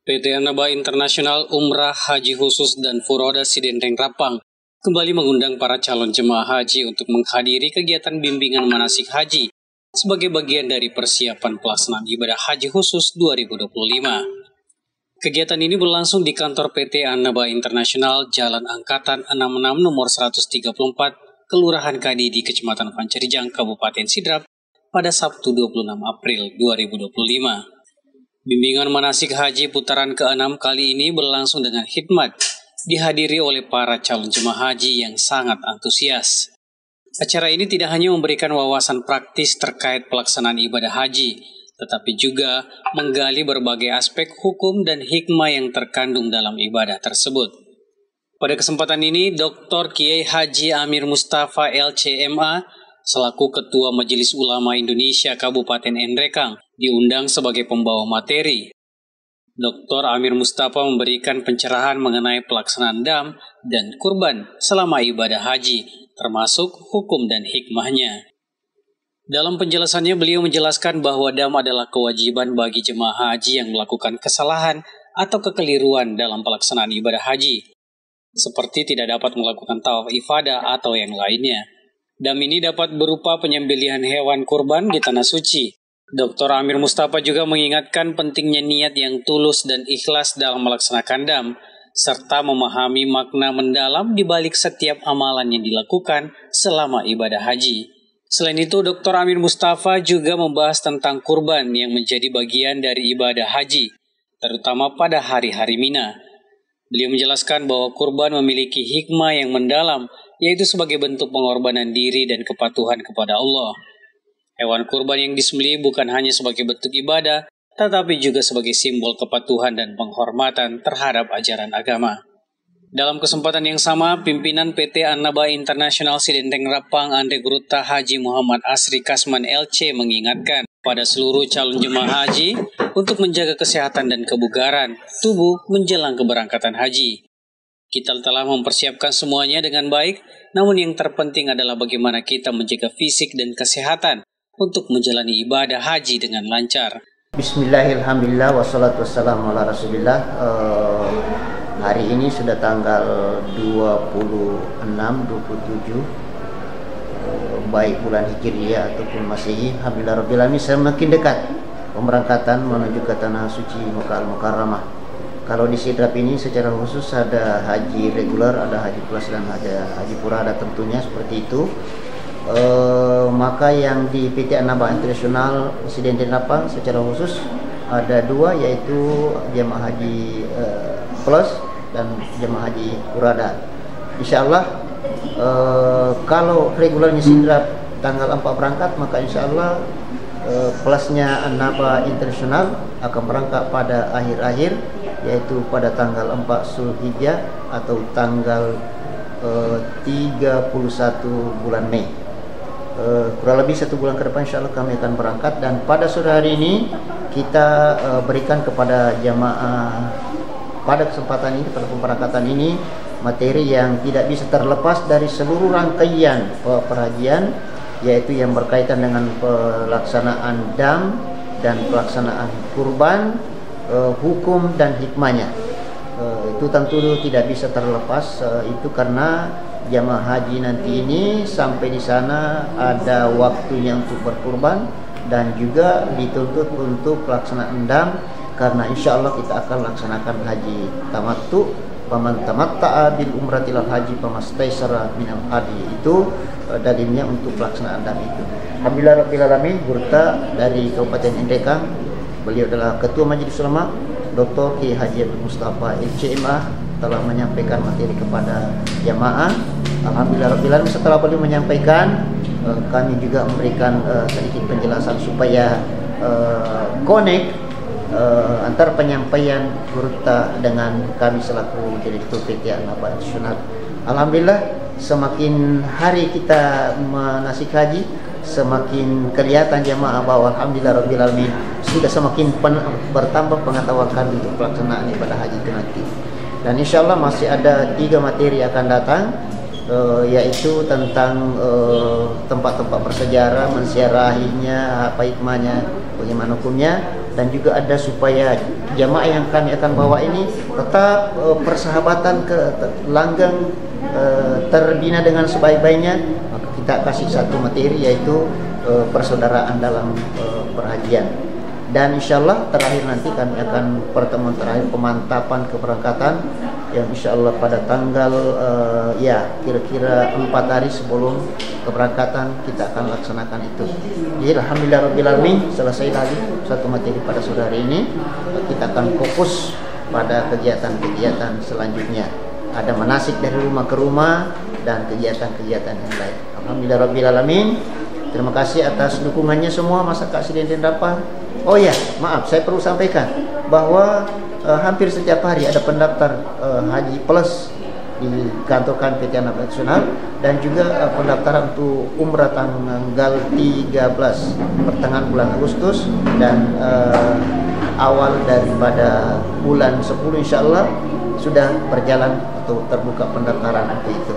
PT Annaba Internasional Umrah Haji Khusus dan Furoda Sidenteng Rapang kembali mengundang para calon jemaah haji untuk menghadiri kegiatan bimbingan manasik haji sebagai bagian dari persiapan pelaksanaan ibadah haji khusus 2025. Kegiatan ini berlangsung di kantor PT Annaba Internasional Jalan Angkatan 66 nomor 134, Kelurahan Kadidi, Kecamatan Pancerijang, Kabupaten Sidrap pada Sabtu 26 April 2025. Bimbingan manasik haji putaran ke-6 kali ini berlangsung dengan khidmat, dihadiri oleh para calon jemaah haji yang sangat antusias. Acara ini tidak hanya memberikan wawasan praktis terkait pelaksanaan ibadah haji, tetapi juga menggali berbagai aspek hukum dan hikmah yang terkandung dalam ibadah tersebut. Pada kesempatan ini, Dr. Kiai Haji Amir Mustafa LCMA, selaku Ketua Majelis Ulama Indonesia Kabupaten Nrekang, diundang sebagai pembawa materi. Dr. Amir Mustafa memberikan pencerahan mengenai pelaksanaan dam dan kurban selama ibadah haji, termasuk hukum dan hikmahnya. Dalam penjelasannya, beliau menjelaskan bahwa dam adalah kewajiban bagi jemaah haji yang melakukan kesalahan atau kekeliruan dalam pelaksanaan ibadah haji, seperti tidak dapat melakukan tawaf ifadah atau yang lainnya. Dam ini dapat berupa penyembelihan hewan kurban di tanah suci. Dr. Amir Mustafa juga mengingatkan pentingnya niat yang tulus dan ikhlas dalam melaksanakan dam, serta memahami makna mendalam di balik setiap amalan yang dilakukan selama ibadah haji. Selain itu, Dr. Amir Mustafa juga membahas tentang kurban yang menjadi bagian dari ibadah haji, terutama pada hari-hari Mina. Beliau menjelaskan bahwa kurban memiliki hikmah yang mendalam, yaitu sebagai bentuk pengorbanan diri dan kepatuhan kepada Allah. Hewan kurban yang disembelih bukan hanya sebagai bentuk ibadah, tetapi juga sebagai simbol kepatuhan dan penghormatan terhadap ajaran agama. Dalam kesempatan yang sama, pimpinan PT Annaba Internasional Sidenteng Rapang Andre Guruta Haji Muhammad Asri Kasman LC mengingatkan pada seluruh calon jemaah haji untuk menjaga kesehatan dan kebugaran tubuh menjelang keberangkatan haji. Kita telah mempersiapkan semuanya dengan baik, namun yang terpenting adalah bagaimana kita menjaga fisik dan kesehatan untuk menjalani ibadah haji dengan lancar. Bismillahirrahmanirrahim, wassalatu wassalamu ala rasulillah. Hari ini sudah tanggal 26, 27 baik bulan Hijriah ataupun Masehi. Alhamdulillah rabbil alamin, semakin dekat pemberangkatan menuju ke tanah suci Makkah Al-Mukarramah. Kalau di Sidrap ini secara khusus ada haji reguler, ada haji plus dan ada haji purada tentunya seperti itu. Maka yang di PT Annaba Internasional Sidenteng Rapang secara khusus ada dua, yaitu jemaah haji plus dan jemaah haji purada. Insyaallah kalau regulernya Sidrap tanggal 4 berangkat, maka insyaallah plusnya Annaba Internasional akan berangkat pada akhir-akhir, yaitu pada tanggal 4 Zulhijjah atau tanggal 31 bulan Mei. Kurang lebih 1 bulan ke depan insyaallah kami akan berangkat, dan pada sore hari ini kita berikan kepada jamaah pada kesempatan ini, pada pemberangkatan ini, materi yang tidak bisa terlepas dari seluruh rangkaian perhajian, yaitu yang berkaitan dengan pelaksanaan dam dan pelaksanaan kurban, hukum dan hikmahnya. Itu tentu tidak bisa terlepas, itu karena jamaah haji nanti ini sampai di sana ada waktunya untuk berkurban dan juga dituntut untuk pelaksanaan dam, karena insya Allah kita akan laksanakan haji tamattu. Faman tamatta'a bil umrati ilal haji famastaysara minal hadi, itu dalilnya untuk pelaksanaan dam itu. Alhamdulillah rabbil alamin, Gurta dari Kabupaten Nrekang, beliau adalah Ketua Majelis Ulama Dr. Kiai Haji Amir Mustafa LCMA, telah menyampaikan materi kepada jamaah. Alhamdulillah rabbil alamin, setelah beliau menyampaikan, kami juga memberikan sedikit penjelasan supaya connect antara penyampaian Gurta dengan kami selaku Direktur PT Annaba Internasional. Alhamdulillah, semakin hari kita manasik haji, semakin kelihatan jamaah bahwa alhamdulillah rabbil alamin sudah semakin bertambah pengetahuan kami untuk pelaksanaan ibadah haji itu nanti. Dan insya Allah masih ada 3 materi akan datang, yaitu tentang tempat-tempat bersejarah, mensiarahinya, apa hikmahnya, bagaimana hukumnya, dan juga ada supaya jamaah yang kami akan bawa ini tetap persahabatan langgeng, terbina dengan sebaik-baiknya. Maka kita kasih satu materi, yaitu persaudaraan dalam perhajian. Dan insya Allah terakhir nanti kami akan pertemuan terakhir pemantapan keberangkatan, yang insya Allah pada tanggal kira-kira 4 hari sebelum keberangkatan kita akan laksanakan itu. Jadi alhamdulillahirobbilalamin, selesai lagi satu materi pada sore hari ini. Kita akan fokus pada kegiatan-kegiatan selanjutnya. Ada manasik dari rumah ke rumah dan kegiatan-kegiatan yang lain. Alhamdulillahirobbilalamin. Terima kasih atas dukungannya semua masyarakat Sidendeng Rapang. Oh ya, maaf, saya perlu sampaikan bahwa hampir setiap hari ada pendaftar haji plus di kantor PT Annaba Nasional, dan juga pendaftaran untuk umrah tanggal 13 pertengahan bulan Agustus dan awal daripada bulan 10 insya Allah sudah berjalan atau terbuka pendaftaran untuk itu.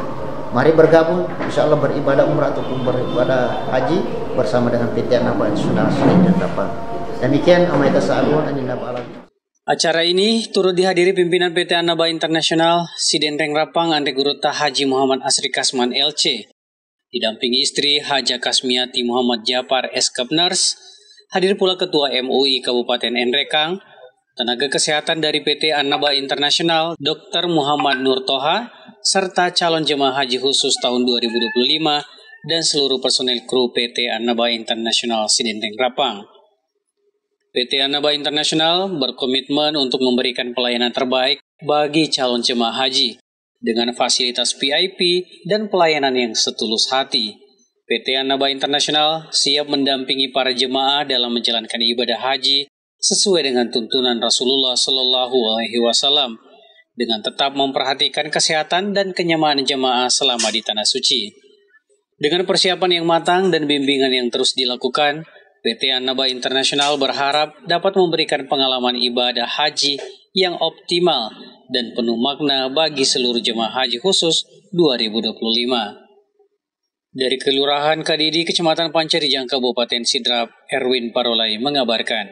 Mari bergabung, insya Allah beribadah umrah ataupun beribadah haji bersama dengan PT Annaba Nasional Sidendeng Rapang. Demikian, Amayta Sa'alun Anina Ba'alabi. Acara ini turut dihadiri pimpinan PT Annaba Internasional Sidendeng Rapang Ande Gurota Haji Muhammad Asri Kasman LC. Didampingi istri Haja Kasmiati Muhammad Japar Eskapners. Hadir pula Ketua MUI Kabupaten Nrekang, tenaga kesehatan dari PT Annaba Internasional Dr. Muhammad Nur Toha, serta calon jemaah haji khusus tahun 2025 dan seluruh personel kru PT Annaba Internasional Sidendeng Rapang. PT Annaba Internasional berkomitmen untuk memberikan pelayanan terbaik bagi calon jemaah haji dengan fasilitas VIP dan pelayanan yang setulus hati. PT Annaba Internasional siap mendampingi para jemaah dalam menjalankan ibadah haji sesuai dengan tuntunan Rasulullah Shallallahu Alaihi Wasallam, dengan tetap memperhatikan kesehatan dan kenyamanan jemaah selama di Tanah Suci. Dengan persiapan yang matang dan bimbingan yang terus dilakukan, PT Annaba Internasional berharap dapat memberikan pengalaman ibadah haji yang optimal dan penuh makna bagi seluruh jemaah haji khusus 2025. Dari Kelurahan Kadidi, Kecamatan Pancarijang, Kabupaten Sidrap, Erwin Parolai mengabarkan.